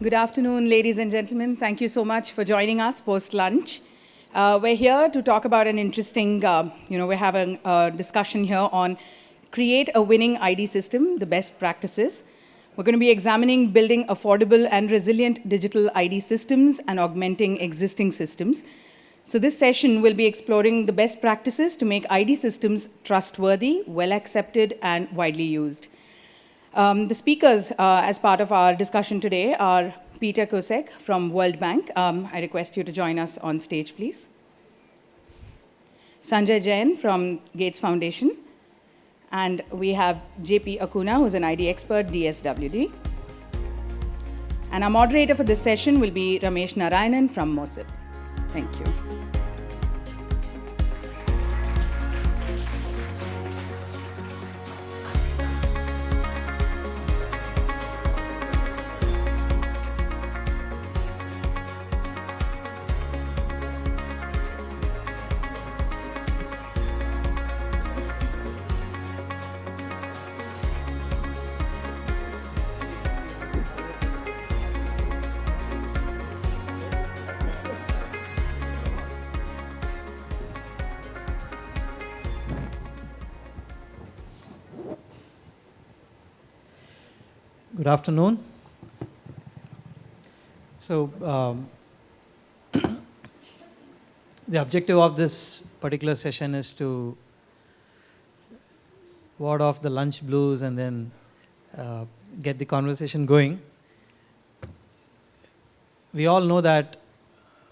Good afternoon, ladies and gentlemen. Thank you so much for joining us post-lunch. We're here to talk about an interesting, we're having a discussion here on create a winning ID system, the best practices. We're going to be examining building affordable and resilient digital ID systems and augmenting existing systems. So this session will be exploring the best practices to make ID systems trustworthy, well accepted, and widely used. The speakers, as part of our discussion today, are Peter Kusek from World Bank. I request you to join us on stage, please. Sanjay Jain from Gates Foundation. And we have JP Acuna, who's an ID expert, DSWD. And our moderator for this session will be Ramesh Narayanan from MOSIP. Thank you. Good afternoon. So, the objective of this particular session is to ward off the lunch blues and then get the conversation going. We all know that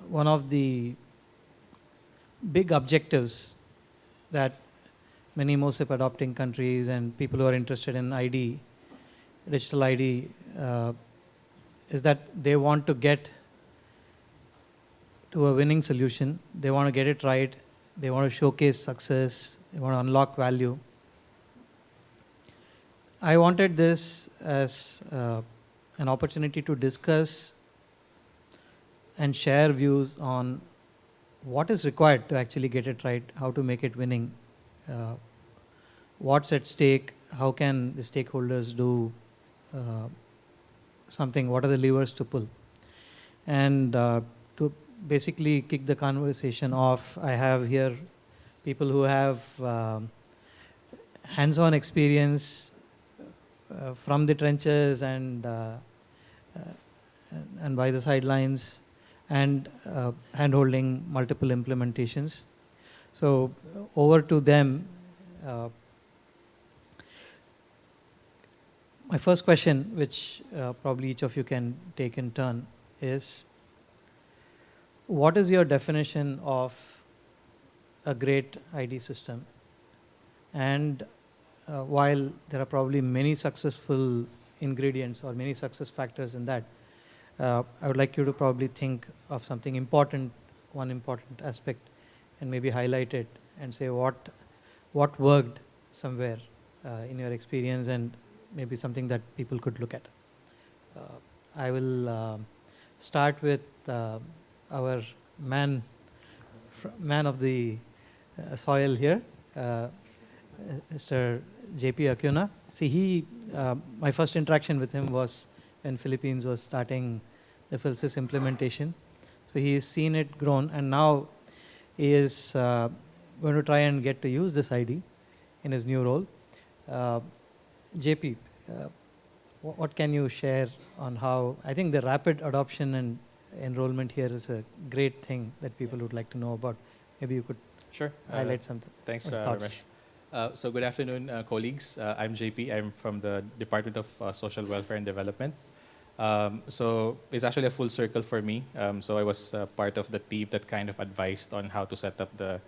one of the big objectives that many MOSIP adopting countries and people who are interested in ID, digital ID, is that they want to get to a winning solution. They want to get it right. They want to showcase success. They want to unlock value. I wanted this as an opportunity to discuss and share views on what is required to actually get it right, how to make it winning, what's at stake, how can the stakeholders do something, what are the levers to pull. And to basically kick the conversation off, I have here people who have hands-on experience from the trenches and by the sidelines and hand-holding multiple implementations. So over to them. My first question, which probably each of you can take in turn, is what is your definition of a great ID system? And while there are probably many successful ingredients or many success factors in that, I would like you to probably think of something important, one important aspect, and maybe highlight it and say what worked somewhere in your experience and maybe something that people could look at. I will start with our man of the soil here, Mr. JP Acuna. See, my first interaction with him was when Philippines was starting the PhilSys implementation. So he has seen it grown, and now he is going to try and get to use this ID in his new role. JP, what can you share on how, I think the rapid adoption and enrollment here is a great thing that people would like to know about. Maybe you could highlight something. Thanks, Ramesh. So good afternoon, colleagues. I'm JP. I'm from the Department of Social Welfare and Development. So it's actually a full circle for me. So I was part of the team that kind of advised on how to set up the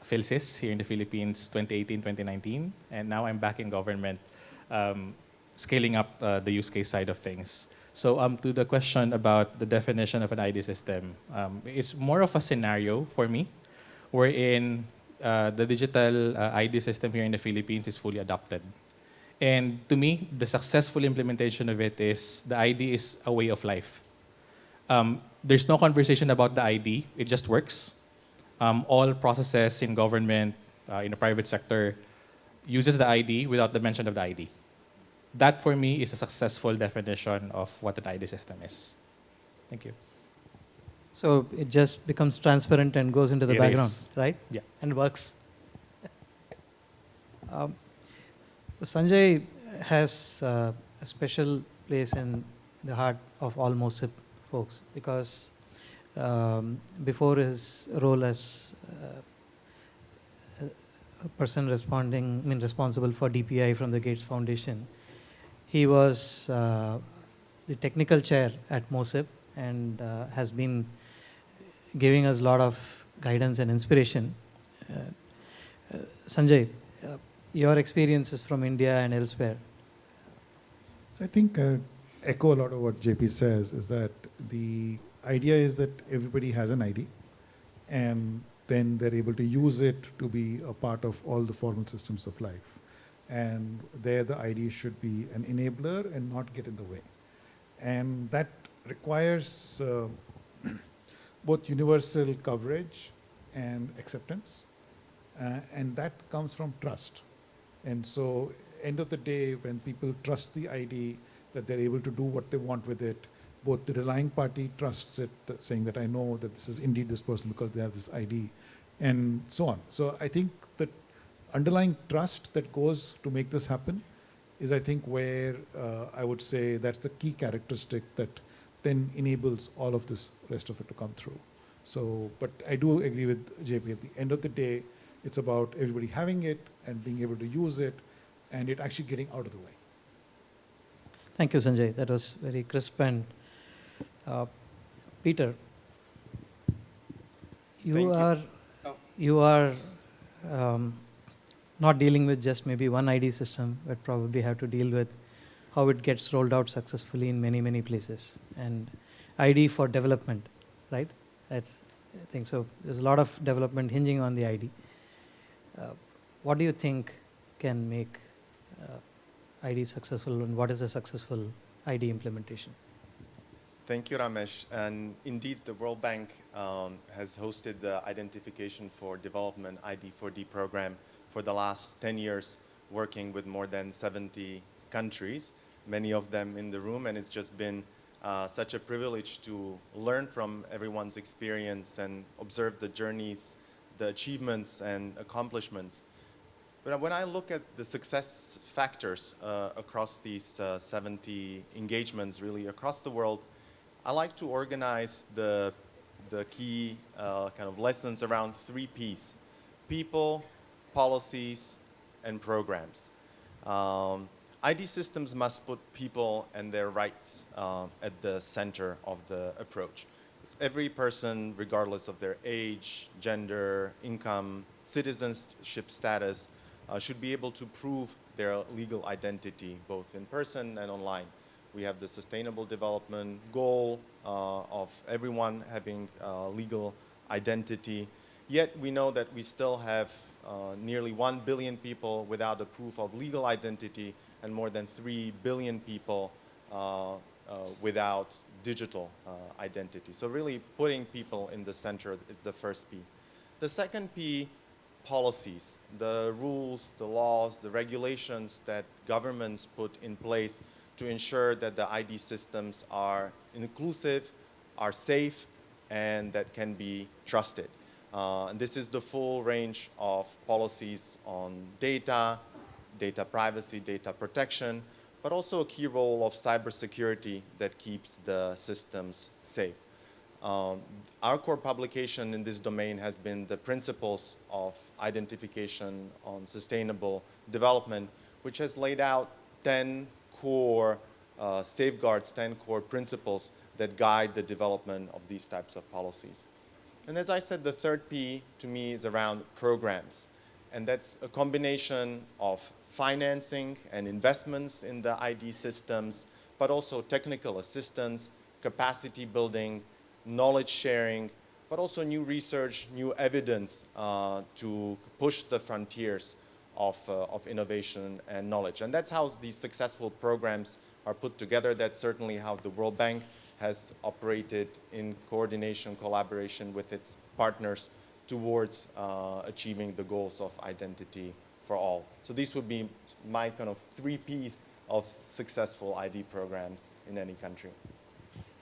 PhilSys here in the Philippines 2018, 2019. And now I'm back in government, scaling up the use case side of things. So to the question about the definition of an ID system, it's more of a scenario for me, wherein the digital ID system here in the Philippines is fully adopted. And to me, the successful implementation of it is the ID is a way of life. There's no conversation about the ID, it just works. All processes in government, in the private sector, uses the ID without the mention of the ID. That, for me, is a successful definition of what an ID system is. Thank you. So it just becomes transparent and goes into the It background, is. right? Yeah. And works. Um, Sanjay has a special place in the heart of all MOSIP folks because before his role as a person responsible for DPI from the Gates Foundation, he was the technical chair at MOSIP and has been giving us a lot of guidance and inspiration. Sanjay, your experiences from India and elsewhere. So I think echo a lot of what JP says is that the idea is that everybody has an ID and then they're able to use it to be a part of all the formal systems of life. And there the ID should be an enabler and not get in the way. And that requires both universal coverage and acceptance. And that comes from trust. And so end of the day, when people trust the ID, that they're able to do what they want with it, both the relying party trusts it, saying that I know that this is indeed this person because they have this ID, and so on. So I think that underlying trust that goes to make this happen is, I think, where I would say that's the key characteristic that then enables all of this rest of it to come through. So, but I do agree with JP. At the end of the day, it's about everybody having it and being able to use it and it actually getting out of the way. Thank you, Sanjay. That was very crisp. And Peter, you are not dealing with just maybe one ID system, but probably have to deal with how it gets rolled out successfully in many, many places. And ID for development, right? That's, I think so. There's a lot of development hinging on the ID. What do you think can make ID successful, and what is a successful ID implementation? Thank you, Ramesh. And indeed, the World Bank has hosted the Identification for Development ID4D program for the last 10 years, working with more than 70 countries, many of them in the room, and it's just been such a privilege to learn from everyone's experience and observe the journeys, the achievements and accomplishments. But when I look at the success factors across these 70 engagements, really across the world, I like to organize the key kind of lessons around 3 Ps: people, policies, and programs. ID systems must put people and their rights at the center of the approach. Every person, regardless of their age, gender, income, citizenship status, should be able to prove their legal identity, both in person and online. We have the sustainable development goal of everyone having legal identity. Yet we know that we still have nearly 1 billion people without a proof of legal identity and more than 3 billion people without digital identity. So really putting people in the center is the first P. The second P, policies, the rules, the laws, the regulations that governments put in place to ensure that the ID systems are inclusive, are safe, and that can be trusted. And this is the full range of policies on data, data privacy, data protection, but also a key role of cybersecurity that keeps the systems safe. Our core publication in this domain has been the Principles of Identification on Sustainable Development, which has laid out 10 core safeguards, 10 core principles that guide the development of these types of policies. And as I said, the third P to me is around programs. And that's a combination of financing and investments in the ID systems, but also technical assistance, capacity building, knowledge sharing, but also new research, new evidence to push the frontiers of innovation and knowledge. And that's how these successful programs are put together. That's certainly how the World Bank has operated in coordination, collaboration with its partners towards achieving the goals of identity for all. So these would be my kind of 3 Ps of successful ID programs in any country.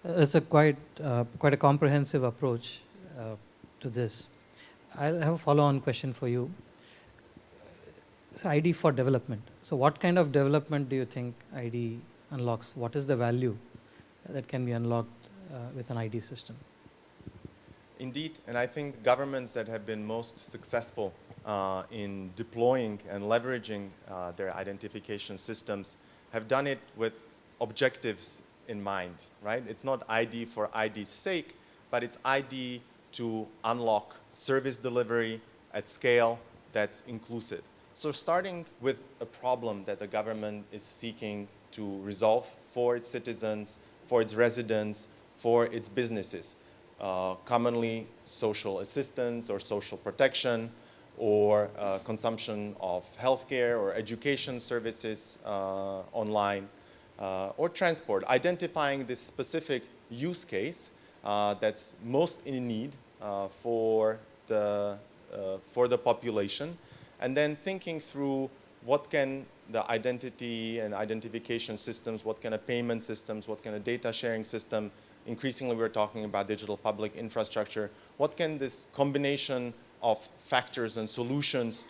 It's a quite a comprehensive approach to this. I'll have a follow-on question for you. It's ID for development. So what kind of development do you think ID unlocks? What is the value that can be unlocked with an ID system? Indeed, and I think governments that have been most successful in deploying and leveraging their identification systems have done it with objectives in mind, right? It's not ID for ID's sake, but it's ID to unlock service delivery at scale that's inclusive. So starting with a problem that the government is seeking to resolve for its citizens, for its residents, for its businesses. Commonly social assistance or social protection or consumption of healthcare or education services online or transport. Identifying this specific use case that's most in need for the population, and then thinking through what can the identity and identification systems, what kind of payment systems, what kind of data sharing system. Increasingly, we're talking about digital public infrastructure. What can this combination of factors and solutions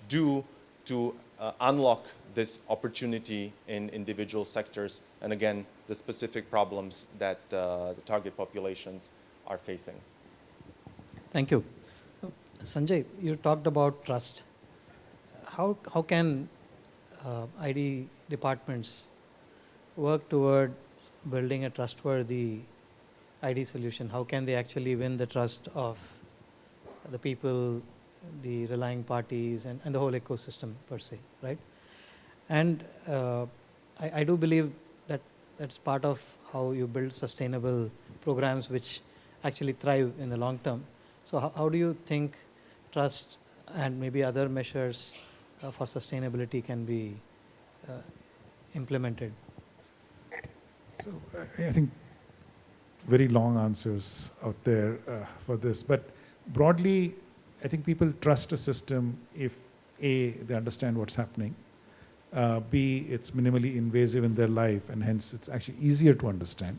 do to unlock this opportunity in individual sectors, and again, the specific problems that the target populations are facing? Thank you. Sanjay, you talked about trust. How can ID departments work toward building a trustworthy ID solution? How can they actually win the trust of the people, the relying parties, and the whole ecosystem per se, right? And I do believe that that's part of how you build sustainable programs which actually thrive in the long term. So how do you think trust and maybe other measures for sustainability can be implemented? So I think very long answers out there for this, but broadly, I think people trust a system if A, they understand what's happening, B, it's minimally invasive in their life and hence it's actually easier to understand,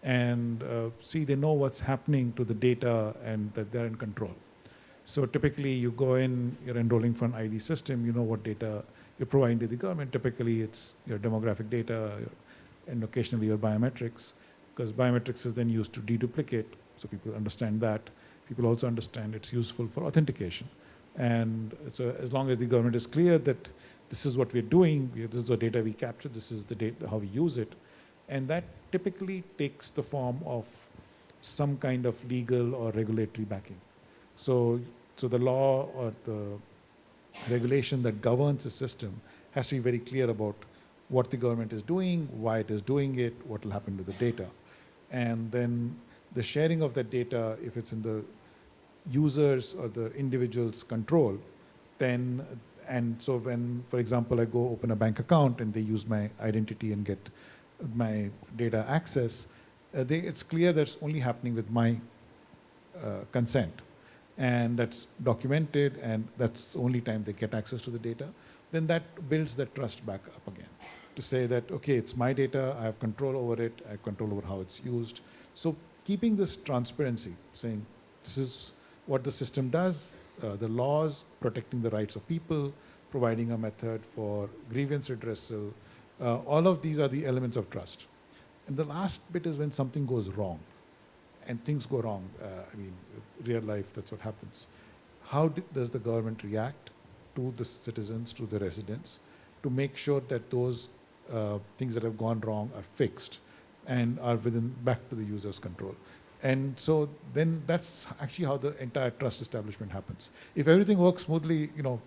and C, they know what's happening to the data and that they're in control. So typically you go in, you're enrolling for an ID system, you know what data you're providing to the government. Typically it's your demographic data and occasionally your biometrics, because biometrics is then used to deduplicate, so people understand that. People also understand it's useful for authentication. And so as long as the government is clear that this is what we're doing, this is the data we capture, this is the data, how we use it, and that typically takes the form of some kind of legal or regulatory backing. So the law or the regulation that governs the system has to be very clear about what the government is doing, why it is doing it, what will happen to the data. And then the sharing of that data, if it's in the users or the individual's control, then, and so when, for example, I go open a bank account and they use my identity and get my data access, it's clear that's only happening with my consent. And that's documented, and that's the only time they get access to the data. Then that builds that trust back up again to say that, okay, it's my data, I have control over it, I have control over how it's used. So keeping this transparency, saying this is what the system does, the laws, protecting the rights of people, providing a method for grievance redressal, all of these are the elements of trust. And the last bit is when something goes wrong. And things go wrong, I mean, real life, that's what happens. How does the government react to the citizens, to the residents, to make sure that those things that have gone wrong are fixed and are back to the user's control? And so then that's actually how the entire trust establishment happens. If everything works smoothly,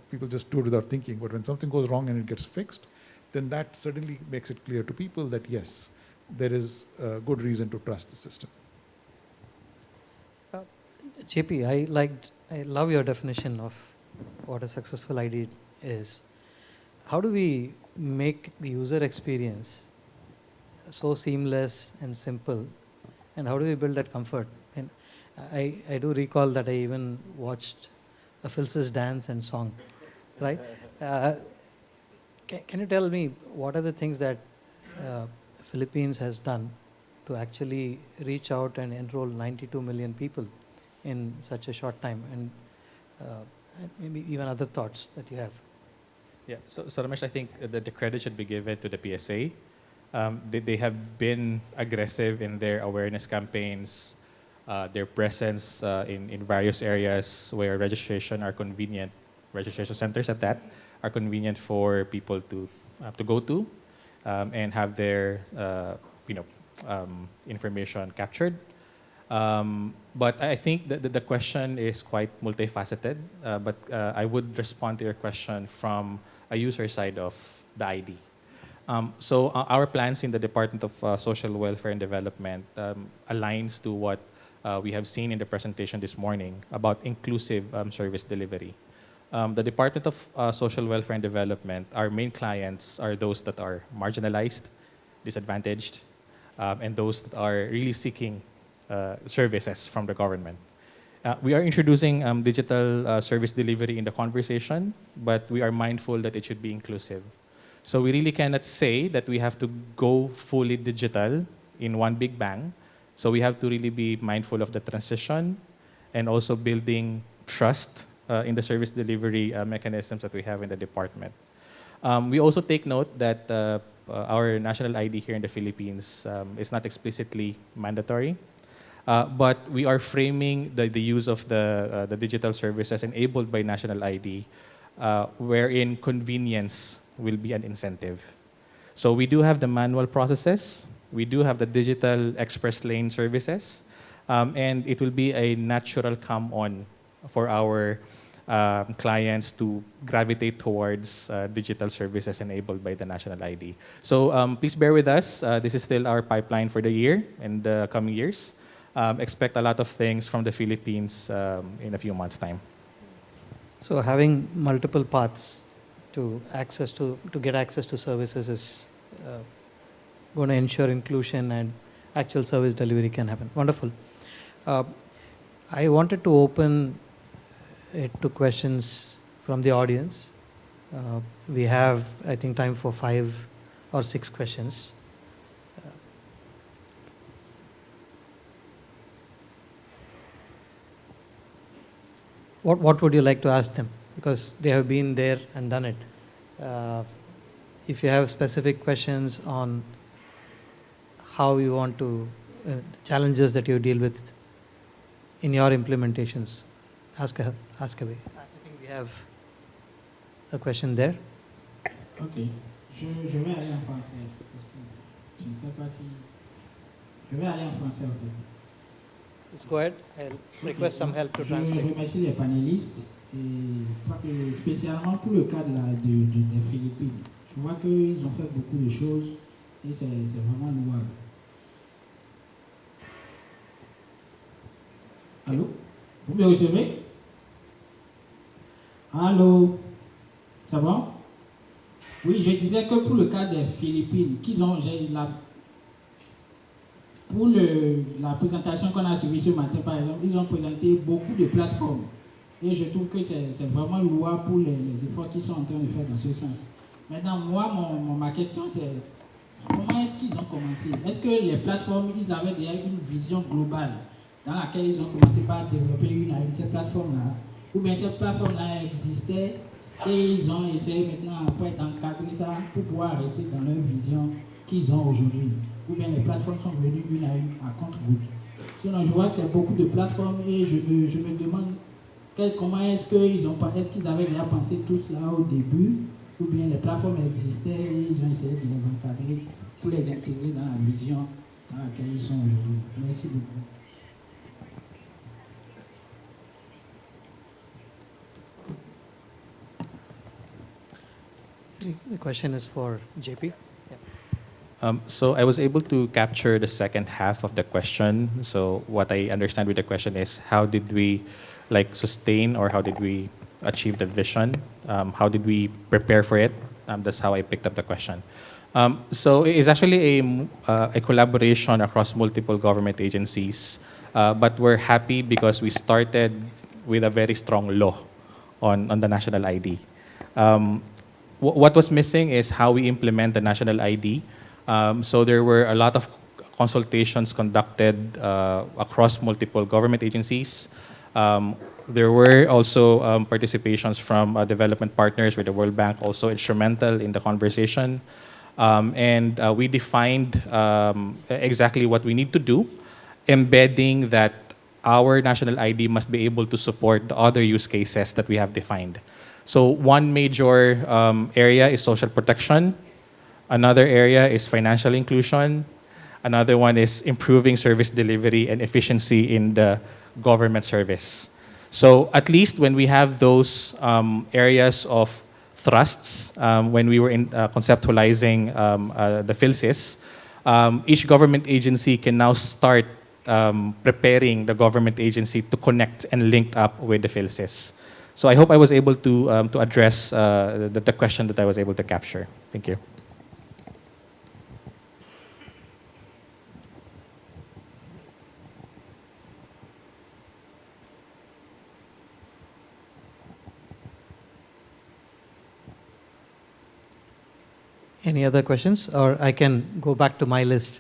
people just do it without thinking, but when something goes wrong and it gets fixed, then that certainly makes it clear to people that yes, there is a good reason to trust the system. JP, I love your definition of what a successful ID is. How do we make the user experience so seamless and simple, and how do we build that comfort? And I do recall that I even watched a Phil's dance and song, right? Can you tell me what are the things that Philippines has done to actually reach out and enroll 92 million people in such a short time, and maybe even other thoughts that you have. Yeah, so Ramesh, I think the credit should be given to the PSA. They have been aggressive in their awareness campaigns, their presence in various areas where registration are convenient, registration centers at that, are convenient for people to go to and have their information captured. But I think that the question is quite multifaceted, but I would respond to your question from a user side of the ID. So our plans in the Department of Social Welfare and Development aligns to what we have seen in the presentation this morning about inclusive service delivery. The Department of Social Welfare and Development, our main clients are those that are marginalized, disadvantaged, and those that are really seeking services from the government. We are introducing digital service delivery in the conversation, but we are mindful that it should be inclusive. So we really cannot say that we have to go fully digital in one big bang. So we have to really be mindful of the transition and also building trust in the service delivery mechanisms that we have in the department. We also take note that our national ID here in the Philippines is not explicitly mandatory. But we are framing the use of the digital services enabled by national ID, wherein convenience will be an incentive. So we do have the manual processes, we do have the digital express lane services, and it will be a natural come-on for our clients to gravitate towards digital services enabled by the national ID. So please bear with us. This is still our pipeline for the year and the coming years. Expect a lot of things from the Philippines in a few months' time. So having multiple paths to get access to services is going to ensure inclusion and actual service delivery can happen. Wonderful. I wanted to open it to questions from the audience. We have, I think, time for 5 or 6 questions. What would you like to ask them? Because they have been there and done it. If you have specific questions on how you want to, challenges that you deal with in your implementations, ask away. I think we have a question there. Ok, je vais aller en français, parce que je ne sais pas si... Je vais aller en français en fait. Let's go ahead. I'll request some help to translate. Je remercie les panélistes, et spécialement pour le cas des Philippines. Je vois qu'ils ont fait beaucoup de choses et c'est vraiment louable. Allô? Vous me recevez? Allô? C'est bon? Oui, je disais que pour le cas des Philippines, pour la présentation qu'on a suivie ce matin, par exemple, ils ont présenté beaucoup de plateformes. Et je trouve que c'est vraiment louable pour les efforts qu'ils sont en train de faire dans ce sens. Maintenant, moi, ma question, c'est comment est-ce qu'ils ont commencé? Est-ce que les plateformes, ils avaient déjà une vision globale dans laquelle ils ont commencé par développer ces plateformes-là? Ou bien ces plateformes-là existaient et ils ont essayé maintenant après d'encadrer ça pour pouvoir rester dans leur vision qu'ils ont aujourd'hui? Ou bien les plateformes sont venues une à une à compte-goutte? Sinon, je vois que c'est beaucoup de plateformes et je me demande comment est-ce qu'ils avaient déjà pensé tout cela au début, ou bien les plateformes existaient et ils ont essayé de les encadrer pour les intégrer dans la vision dans laquelle ils sont aujourd'hui. Merci beaucoup. The question is for JP. So I was able to capture the second half of the question. So what I understand with the question is, how did we sustain, or how did we achieve the vision? How did we prepare for it? That's how I picked up the question. So it's actually a collaboration across multiple government agencies, but we're happy because we started with a very strong law on the national ID. What was missing is how we implement the national ID. So there were a lot of consultations conducted across multiple government agencies. There were also participations from development partners, with the World Bank also instrumental in the conversation. And we defined exactly what we need to do, embedding that our national ID must be able to support the other use cases that we have defined. So one major area is social protection. Another area is financial inclusion. Another one is improving service delivery and efficiency in the government service. So at least when we have those areas of thrusts, when we were conceptualizing the PhilSys, each government agency can now start preparing the government agency to connect and link up with the PhilSys. So I hope I was able to address the question that I was able to capture. Thank you. Any other questions? Or I can go back to my list.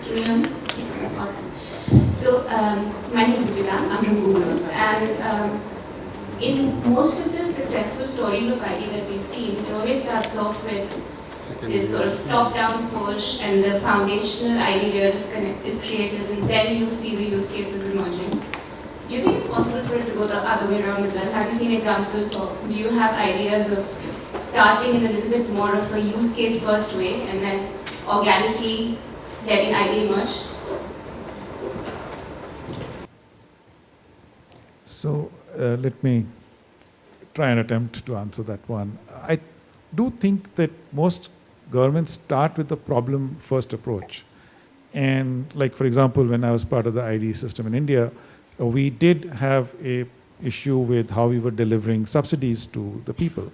Can you hear me? Awesome. So, my name is Deepika. I'm from Google. And in most of the successful stories of ID that we've seen, it always starts off with this sort of top-down push, and the foundational ID layer is created, and then you see the use cases emerging. Do you think it's possible for it to go the other way around as well? Have you seen examples, or do you have ideas of starting in a little bit more of a use case first way, and then organically letting ID emerge? So let me try and attempt to answer that one. I do think that most governments start with the problem first approach. And like, for example, when I was part of the ID system in India, we did have a issue with how we were delivering subsidies to the people.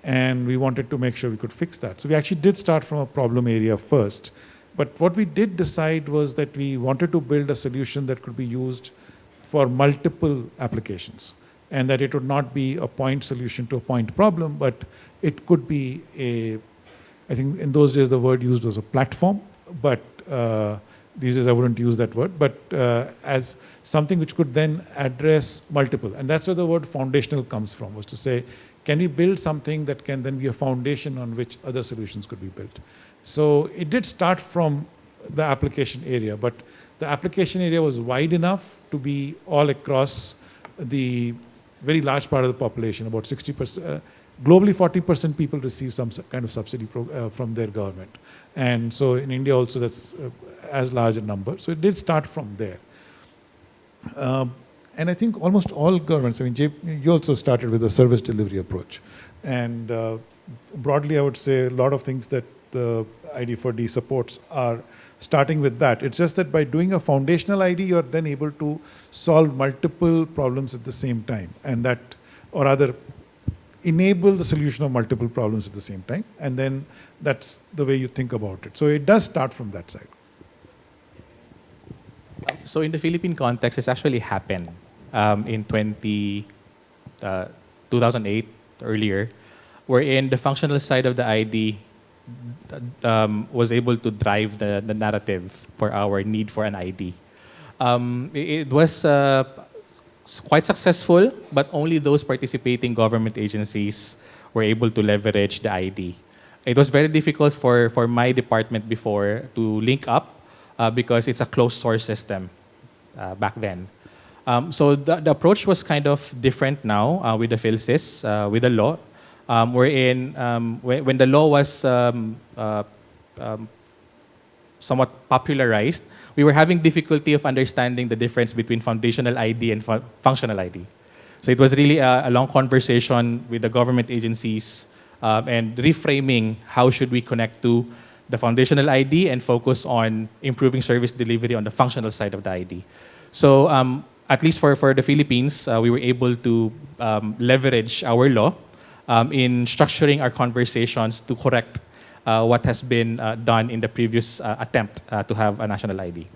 And we wanted to make sure we could fix that. So we actually did start from a problem area first. But what we did decide was that we wanted to build a solution that could be used for multiple applications, and that it would not be a point solution to a point problem, but it could be a, I think in those days the word used was a platform, but these days I wouldn't use that word, but as something which could then address multiple. And that's where the word foundational comes from, was to say, can we build something that can then be a foundation on which other solutions could be built? So it did start from the application area, but the application area was wide enough to be all across the very large part of the population, about 60%. Globally, 40% people receive some kind of subsidy from their government. And so in India also that's as large a number. So it did start from there. And I think almost all governments, I mean, you also started with a service delivery approach. And broadly, I would say a lot of things that the ID4D supports are starting with that. It's just that by doing a foundational ID, you're then able to solve multiple problems at the same time. And that, or rather, enable the solution of multiple problems at the same time. And then that's the way you think about it. So it does start from that side. So in the Philippine context, it's actually happened in 2008, earlier, wherein the functional side of the ID was able to drive the narrative for our need for an ID. It was quite successful, but only those participating government agencies were able to leverage the ID. It was very difficult for my department before to link up because it's a closed source system back then. So the approach was kind of different now with the PhilSys, with the law. Wherein when the law was somewhat popularized, we were having difficulty of understanding the difference between foundational ID and functional ID. So it was really a long conversation with the government agencies and reframing how should we connect to the foundational ID and focus on improving service delivery on the functional side of the ID. So at least for the Philippines, we were able to leverage our law in structuring our conversations to correct what has been done in the previous attempt to have a national ID.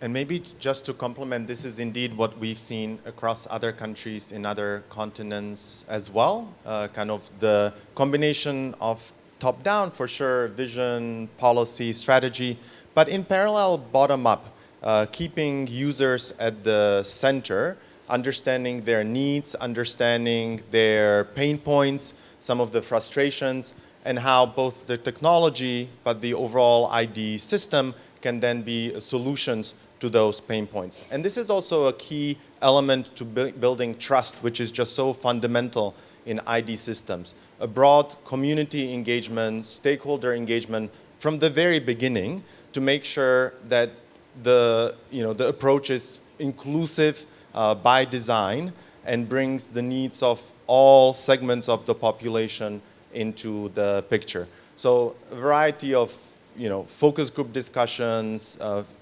And maybe just to complement, this is indeed what we've seen across other countries in other continents as well. Kind of the combination of top-down, for sure, vision, policy, strategy, but in parallel, bottom-up, keeping users at the center, understanding their needs, understanding their pain points, some of the frustrations, and how both the technology but the overall ID system can then be solutions to those pain points. And this is also a key element to building trust, which is just so fundamental in ID systems. A broad community engagement, stakeholder engagement from the very beginning to make sure that the approach is inclusive by design and brings the needs of all segments of the population into the picture. So a variety of focus group discussions,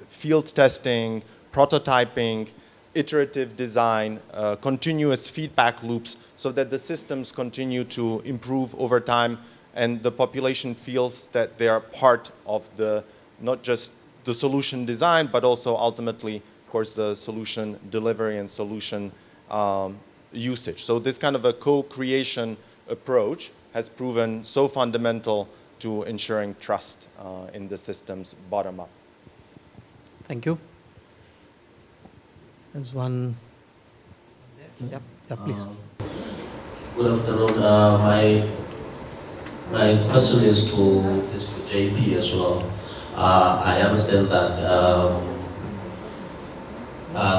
field testing, prototyping, iterative design, continuous feedback loops so that the systems continue to improve over time and the population feels that they are part of not just the solution design, but also ultimately, of course, the solution delivery and solution usage. So this kind of a co-creation approach has proven so fundamental to ensuring trust in the systems bottom up. Thank you. There's one. Yep, please. Good afternoon. My question is to JP as well. I understand that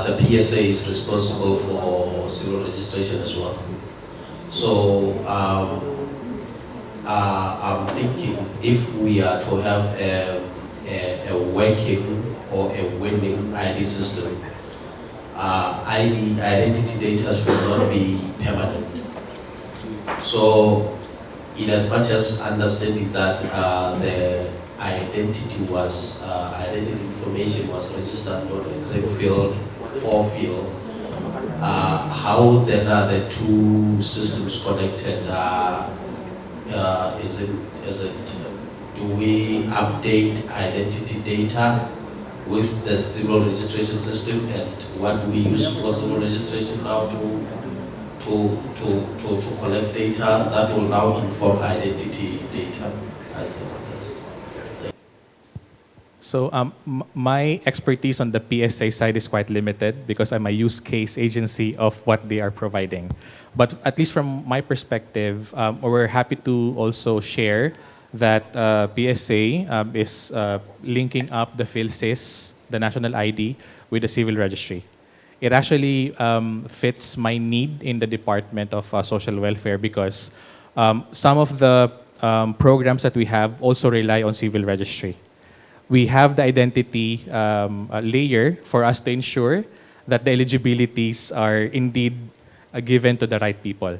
the PSA is responsible for civil registration as well. So I'm thinking if we are to have a working or a winning ID system, identity data should not be permanent. So, in as much as understanding that the identity information was registered on a green field, 4 field, how then are the two systems connected? Do we update identity data with the civil registration system, and what do we use for civil registration now to collect data that will now inform identity data? I think that's. So my expertise on the PSA side is quite limited because I'm a use case agency of what they are providing. But at least from my perspective, we're happy to also share that PSA is linking up the PhilSys, the national ID, with the civil registry. It actually fits my need in the Department of Social Welfare because some of the programs that we have also rely on civil registry. We have the identity layer for us to ensure that the eligibilities are indeed given to the right people.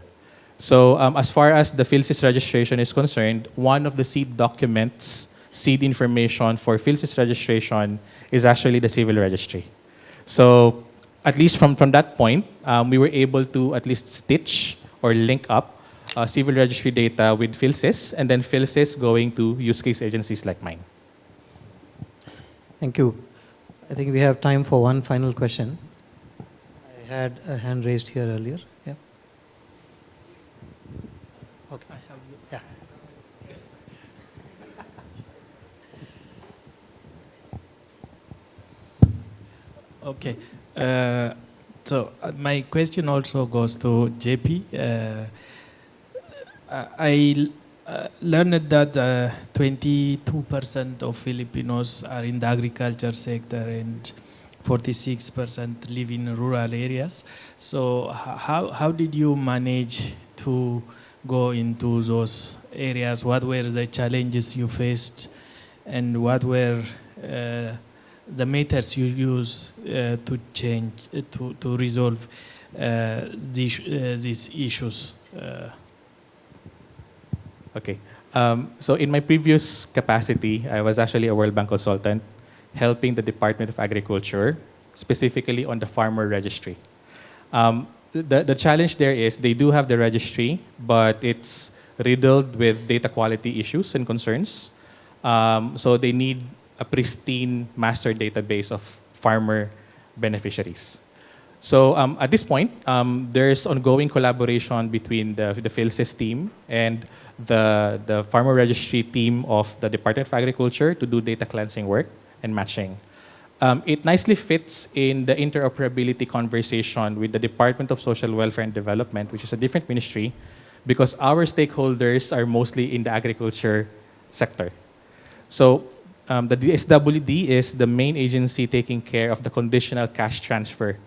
So as far as the PhilSys registration is concerned, one of the seed documents, seed information for PhilSys registration is actually the civil registry. So at least from that point, we were able to at least stitch or link up civil registry data with PhilSys, and then PhilSys going to use case agencies like mine. Thank you. I think we have time for one final question. I had a hand raised here earlier. Yeah. Okay. Yeah. Okay. So my question also goes to JP. I learned that 22% of Filipinos are in the agriculture sector and 46% live in rural areas. So how did you manage to go into those areas? What were the challenges you faced, and what were the methods you use to change, to resolve these issues? Okay. So in my previous capacity, I was actually a World Bank consultant helping the Department of Agriculture, specifically on the farmer registry. The challenge there is they do have the registry, but it's riddled with data quality issues and concerns. So they need a pristine master database of farmer beneficiaries. So at this point, there's ongoing collaboration between the PhilSys team and the farmer registry team of the Department of Agriculture to do data cleansing work and matching. It nicely fits in the interoperability conversation with the Department of Social Welfare and Development, which is a different ministry, because our stakeholders are mostly in the agriculture sector. So the DSWD is the main agency taking care of the conditional cash transfer,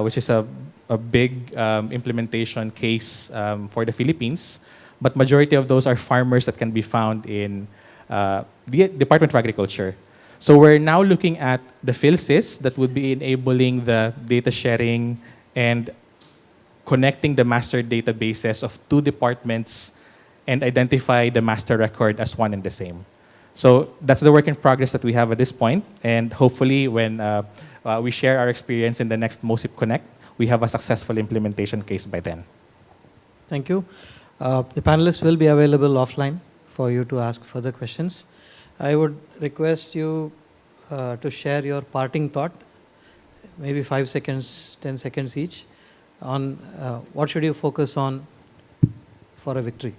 which is a big implementation case for the Philippines. But majority of those are farmers that can be found in the Department of Agriculture. So we're now looking at the PhilSys that would be enabling the data sharing and connecting the master databases of two departments and identify the master record as one and the same. So that's the work in progress that we have at this point. And hopefully when we share our experience in the next MOSIP Connect, we have a successful implementation case by then. Thank you. The panelists will be available offline for you to ask further questions. I would request you to share your parting thought, maybe 5 seconds, 10 seconds each, on what should you focus on for a victory.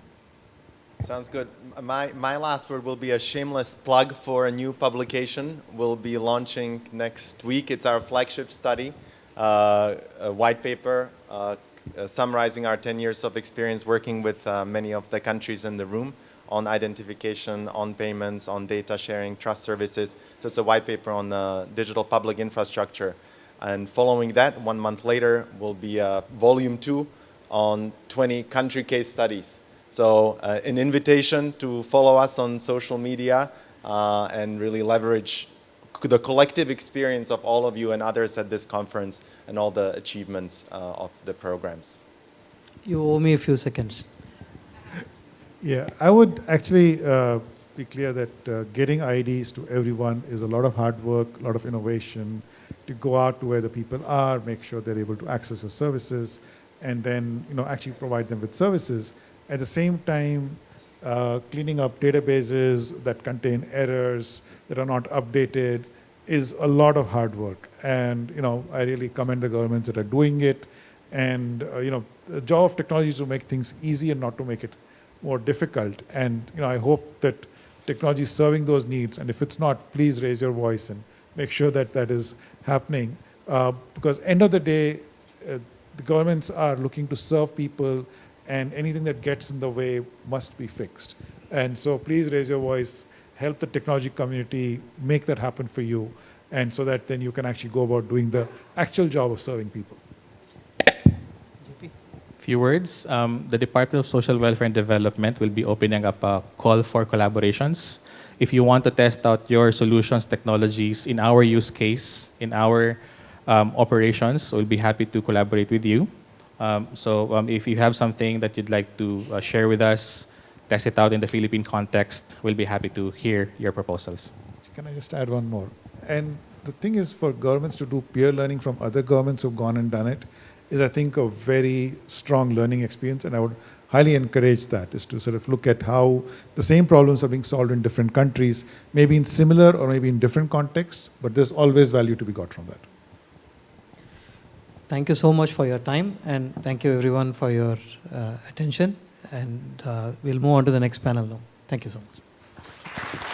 Sounds good. My last word will be a shameless plug for a new publication we'll be launching next week. It's our flagship study, a white paper summarizing our 10 years of experience working with many of the countries in the room on identification, on payments, on data sharing, trust services. So it's a white paper on digital public infrastructure. And following that, 1 month later, will be volume 2 on 20 country case studies. So an invitation to follow us on social media and really leverage the collective experience of all of you and others at this conference and all the achievements of the programs. You owe me a few seconds. Yeah, I would actually be clear that getting IDs to everyone is a lot of hard work, a lot of innovation, to go out to where the people are, make sure they're able to access your services, and then actually provide them with services. At the same time, cleaning up databases that contain errors that are not updated is a lot of hard work. And I really commend the governments that are doing it. And the job of technology is to make things easy and not to make it more difficult. And I hope that technology is serving those needs. And if it's not, please raise your voice and make sure that that is happening. Because end of the day, the governments are looking to serve people, and anything that gets in the way must be fixed. And so please raise your voice, help the technology community make that happen for you, and so that then you can actually go about doing the actual job of serving people. Few words. The Department of Social Welfare and Development will be opening up a call for collaborations. If you want to test out your solutions, technologies in our use case, in our operations, we'll be happy to collaborate with you. So if you have something that you'd like to share with us, test it out in the Philippine context, we'll be happy to hear your proposals. Can I just add one more? And the thing is, for governments to do peer learning from other governments who've gone and done it is, I think, a very strong learning experience. And I would highly encourage that, is to sort of look at how the same problems are being solved in different countries, maybe in similar or maybe in different contexts, but there's always value to be got from that. Thank you so much for your time, and thank you everyone for your attention. And we'll move on to the next panel now. Thank you so much.